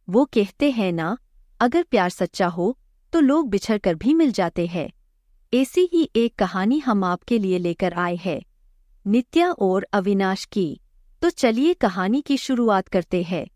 वो कहते हैं ना, अगर प्यार सच्चा हो तो लोग बिछड़ कर भी मिल जाते हैं। ऐसी ही एक कहानी हम आपके लिए लेकर आए हैं, नित्या और अविनाश की। तो चलिए कहानी की शुरुआत करते हैं।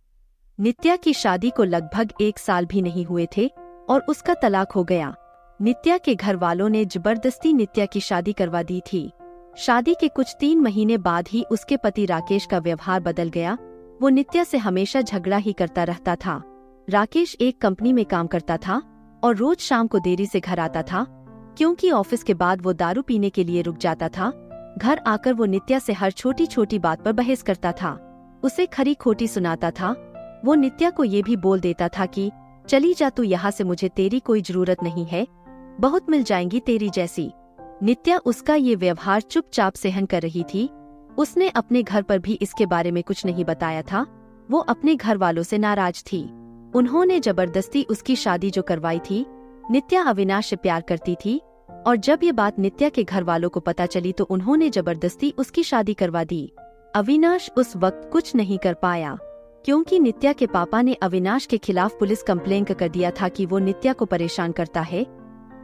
नित्या की शादी को लगभग 1 साल भी नहीं हुए थे और उसका तलाक हो गया। नित्या के घर वालों ने जबरदस्ती नित्या की शादी करवा दी थी। शादी के कुछ 3 महीने बाद ही उसके पति राकेश का व्यवहार बदल गया। वो नित्या से हमेशा झगड़ा ही करता रहता था। राकेश एक कंपनी में काम करता था और रोज शाम को देरी से घर आता था, क्योंकि ऑफिस के बाद वो दारू पीने के लिए रुक जाता था। घर आकर वो नित्या से हर छोटी छोटी बात पर बहस करता था, उसे खरी खोटी सुनाता था। वो नित्या को ये भी बोल देता था कि चली जा तू यहाँ से, मुझे तेरी कोई जरूरत नहीं है, बहुत मिल जाएंगी तेरी जैसी। नित्या उसका ये व्यवहार चुपचाप सहन कर रही थी। उसने अपने घर पर भी इसके बारे में कुछ नहीं बताया था। वो अपने घर वालों से नाराज थी। उन्होंने जबरदस्ती उसकी शादी जो करवाई थी। नित्या अविनाश से प्यार करती थी और जब ये बात नित्या के घर वालों को पता चली तो उन्होंने जबरदस्ती उसकी शादी करवा दी। अविनाश उस वक्त कुछ नहीं कर पाया, क्योंकि नित्या के पापा ने अविनाश के खिलाफ पुलिस कंप्लेंट कर दिया था कि वो नित्या को परेशान करता है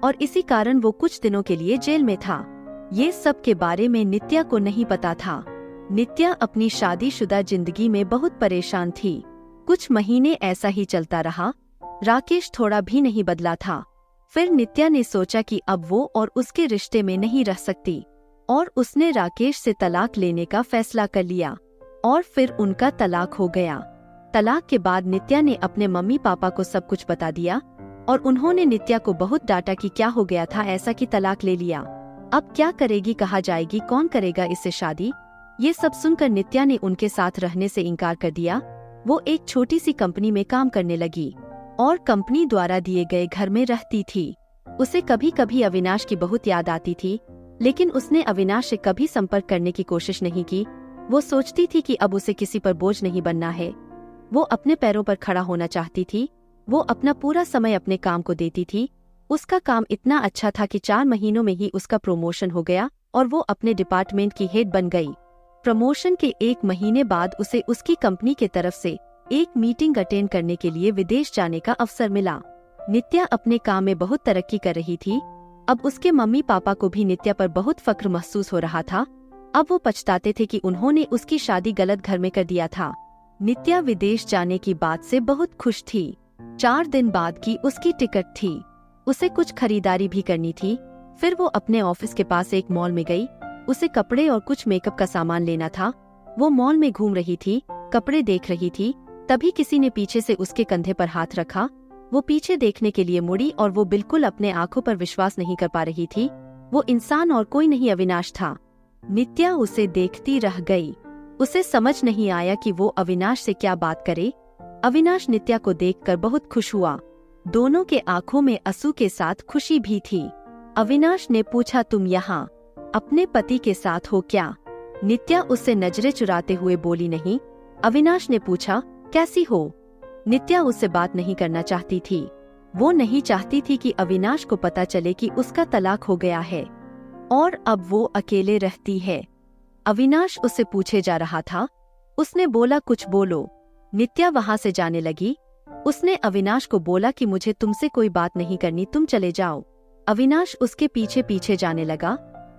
और इसी कारण वो कुछ दिनों के लिए जेल में था। ये सब के बारे में नित्या को नहीं पता था। नित्या अपनी शादीशुदा जिंदगी में बहुत परेशान थी। कुछ महीने ऐसा ही चलता रहा। राकेश थोड़ा भी नहीं बदला था। फिर नित्या ने सोचा कि अब वो और उसके रिश्ते में नहीं रह सकती और उसने राकेश से तलाक लेने का फैसला कर लिया और फिर उनका तलाक हो गया। तलाक के बाद नित्या ने अपने मम्मी पापा को सब कुछ बता दिया और उन्होंने नित्या को बहुत डांटा कि क्या हो गया था ऐसा कि तलाक ले लिया, अब क्या करेगी, कहाँ जाएगी, कौन करेगा इससे शादी। ये सब सुनकर नित्या ने उनके साथ रहने से इनकार कर दिया। वो एक छोटी सी कंपनी में काम करने लगी और कंपनी द्वारा दिए गए घर में रहती थी। उसे कभी कभी अविनाश की बहुत याद आती थी, लेकिन उसने अविनाश से कभी संपर्क करने की कोशिश नहीं की। वो सोचती थी कि अब उसे किसी पर बोझ नहीं बनना है। वो अपने पैरों पर खड़ा होना चाहती थी। वो अपना पूरा समय अपने काम को देती थी। उसका काम इतना अच्छा था कि 4 महीनों में ही उसका प्रमोशन हो गया और वो अपने डिपार्टमेंट की हेड बन गई। प्रमोशन के 1 महीने बाद उसे उसकी कंपनी के तरफ से एक मीटिंग अटेंड करने के लिए विदेश जाने का अवसर मिला। नित्या अपने काम में बहुत तरक्की कर रही थी। अब उसके मम्मी पापा को भी नित्या पर बहुत फक्र महसूस हो रहा था। अब वो पछताते थे कि उन्होंने उसकी शादी गलत घर में कर दिया था। नित्या विदेश जाने की बात से बहुत खुश थी। 4 दिन बाद की उसकी टिकट थी। उसे कुछ खरीदारी भी करनी थी। फिर वो अपने ऑफिस के पास एक मॉल में गई। उसे कपड़े और कुछ मेकअप का सामान लेना था। वो मॉल में घूम रही थी, कपड़े देख रही थी, तभी किसी ने पीछे से उसके कंधे पर हाथ रखा। वो पीछे देखने के लिए मुड़ी और वो बिल्कुल अपने आंखों पर विश्वास नहीं कर पा रही थी। वो इंसान और कोई नहीं अविनाश था। नित्या उसे देखती रह गई। उसे समझ नहीं आया कि वो अविनाश से क्या बात करे। अविनाश नित्या को देखकर बहुत खुश हुआ। दोनों के आंखों में आंसू के साथ खुशी भी थी। अविनाश ने पूछा, तुम यहाँ अपने पति के साथ हो क्या? नित्या उससे नजरें चुराते हुए बोली, नहीं। अविनाश ने पूछा, कैसी हो? नित्या उससे बात नहीं करना चाहती थी। वो नहीं चाहती थी कि अविनाश को पता चले कि उसका तलाक हो गया है और अब वो अकेले रहती है। अविनाश उससे पूछे जा रहा था। उसने बोला, कुछ बोलो। नित्या वहां से जाने लगी। उसने अविनाश को बोला कि मुझे तुमसे कोई बात नहीं करनी, तुम चले जाओ। अविनाश उसके पीछे पीछे जाने लगा।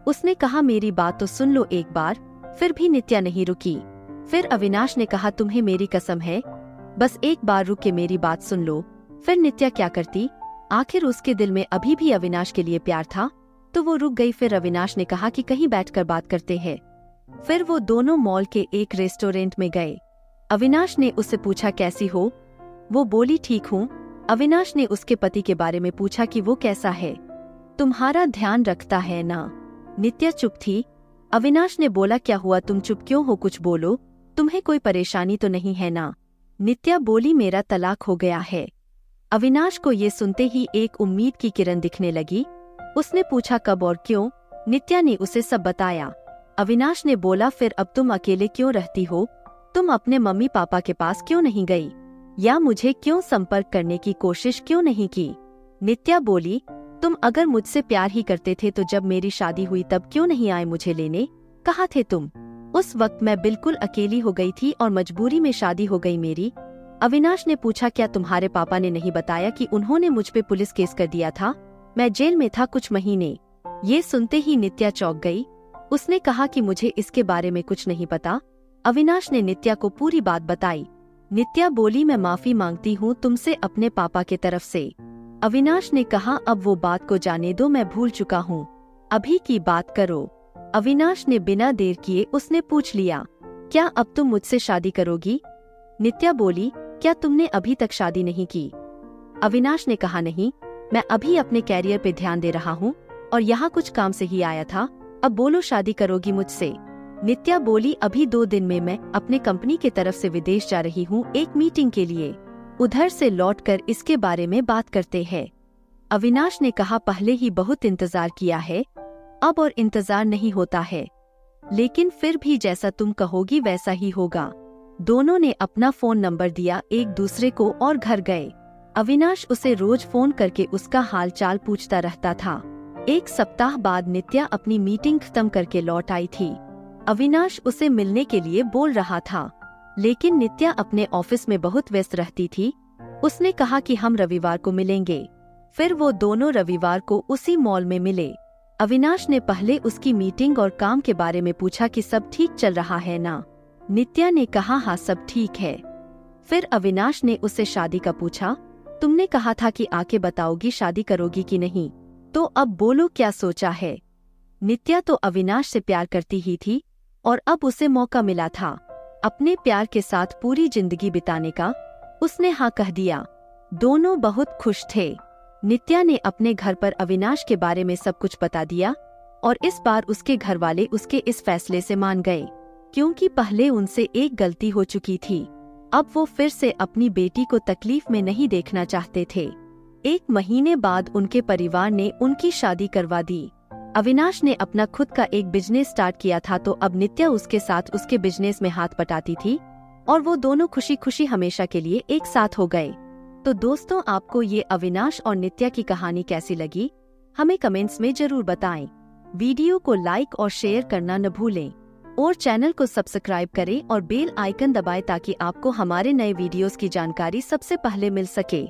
उसने कहा, मेरी बात तो सुन लो एक बार। फिर भी नित्या नहीं रुकी। फिर अविनाश ने कहा, तुम्हें मेरी कसम है, बस एक बार रुक के मेरी बात सुन लो। फिर नित्या क्या करती? आखिर उसके दिल में अभी भी अविनाश के लिए प्यार था, तो वो रुक गई। फिर अविनाश ने कहा कि कहीं बैठकर बात करते हैं। फिर वो दोनों मॉल के एक रेस्टोरेंट में गए। अविनाश ने उससे पूछा, कैसी हो? वो बोली, ठीक हूँ। अविनाश ने उसके पति के बारे में पूछा कि वो कैसा है, तुम्हारा ध्यान रखता है ना? नित्या चुप थी। अविनाश ने बोला, क्या हुआ, तुम चुप क्यों हो, कुछ बोलो, तुम्हें कोई परेशानी तो नहीं है ना? नित्या बोली, मेरा तलाक हो गया है। अविनाश को ये सुनते ही एक उम्मीद की किरण दिखने लगी। उसने पूछा, कब और क्यों? नित्या ने उसे सब बताया। अविनाश ने बोला, फिर अब तुम अकेले क्यों रहती हो? तुम अपने मम्मी पापा के पास क्यों नहीं गई, या मुझे क्यों संपर्क करने की कोशिश क्यों नहीं की? नित्या बोली, तुम अगर मुझसे प्यार ही करते थे तो जब मेरी शादी हुई तब क्यों नहीं आए मुझे लेने? कहाँ थे तुम? उस वक्त मैं बिल्कुल अकेली हो गई थी और मजबूरी में शादी हो गई मेरी। अविनाश ने पूछा, क्या तुम्हारे पापा ने नहीं बताया कि उन्होंने मुझ पे पुलिस केस कर दिया था? मैं जेल में था कुछ महीने। ये सुनते ही नित्या चौंक गई। उसने कहा कि मुझे इसके बारे में कुछ नहीं पता। अविनाश ने नित्या को पूरी बात बताई। नित्या बोली, मैं माफी मांगती हूँ तुमसे अपने पापा के तरफ से। अविनाश ने कहा, अब वो बात को जाने दो, मैं भूल चुका हूँ, अभी की बात करो। अविनाश ने बिना देर किए उसने पूछ लिया, क्या अब तुम मुझसे शादी करोगी? नित्या बोली, क्या तुमने अभी तक शादी नहीं की? अविनाश ने कहा, नहीं, मैं अभी अपने कैरियर पे ध्यान दे रहा हूँ और यहाँ कुछ काम से ही आया था। अब बोलो, शादी करोगी मुझसे? नित्या बोली, अभी 2 दिन में मैं अपने कंपनी की तरफ से विदेश जा रही हूँ एक मीटिंग के लिए। उधर से लौटकर इसके बारे में बात करते हैं। अविनाश ने कहा, पहले ही बहुत इंतजार किया है, अब और इंतजार नहीं होता है। लेकिन फिर भी जैसा तुम कहोगी वैसा ही होगा। दोनों ने अपना फोन नंबर दिया एक दूसरे को और घर गए। अविनाश उसे रोज फोन करके उसका हाल चाल पूछता रहता था। 1 सप्ताह बाद नित्या अपनी मीटिंग खत्म करके लौट आई थी। अविनाश उसे मिलने के लिए बोल रहा था, लेकिन नित्या अपने ऑफिस में बहुत व्यस्त रहती थी। उसने कहा कि हम रविवार को मिलेंगे। फिर वो दोनों रविवार को उसी मॉल में मिले। अविनाश ने पहले उसकी मीटिंग और काम के बारे में पूछा कि सब ठीक चल रहा है ना? नित्या ने कहा, हाँ सब ठीक है। फिर अविनाश ने उससे शादी का पूछा। तुमने कहा था कि आके बताओगी शादी करोगी कि नहीं, तो अब बोलो क्या सोचा है? नित्या तो अविनाश से प्यार करती ही थी और अब उसे मौका मिला था अपने प्यार के साथ पूरी जिंदगी बिताने का। उसने हाँ कह दिया। दोनों बहुत खुश थे। नित्या ने अपने घर पर अविनाश के बारे में सब कुछ बता दिया और इस बार उसके घर वाले उसके इस फैसले से मान गए, क्योंकि पहले उनसे एक गलती हो चुकी थी। अब वो फिर से अपनी बेटी को तकलीफ में नहीं देखना चाहते थे। 1 महीने बाद उनके परिवार ने उनकी शादी करवा दी। अविनाश ने अपना खुद का एक बिजनेस स्टार्ट किया था, तो अब नित्या उसके साथ उसके बिजनेस में हाथ बटाती थी और वो दोनों खुशी खुशी हमेशा के लिए एक साथ हो गए। तो दोस्तों, आपको ये अविनाश और नित्या की कहानी कैसी लगी, हमें कमेंट्स में जरूर बताएं। वीडियो को लाइक और शेयर करना न भूलें और चैनल को सब्सक्राइब करें और बेल आइकन दबाएं ताकि आपको हमारे नए वीडियोस की जानकारी सबसे पहले मिल सके।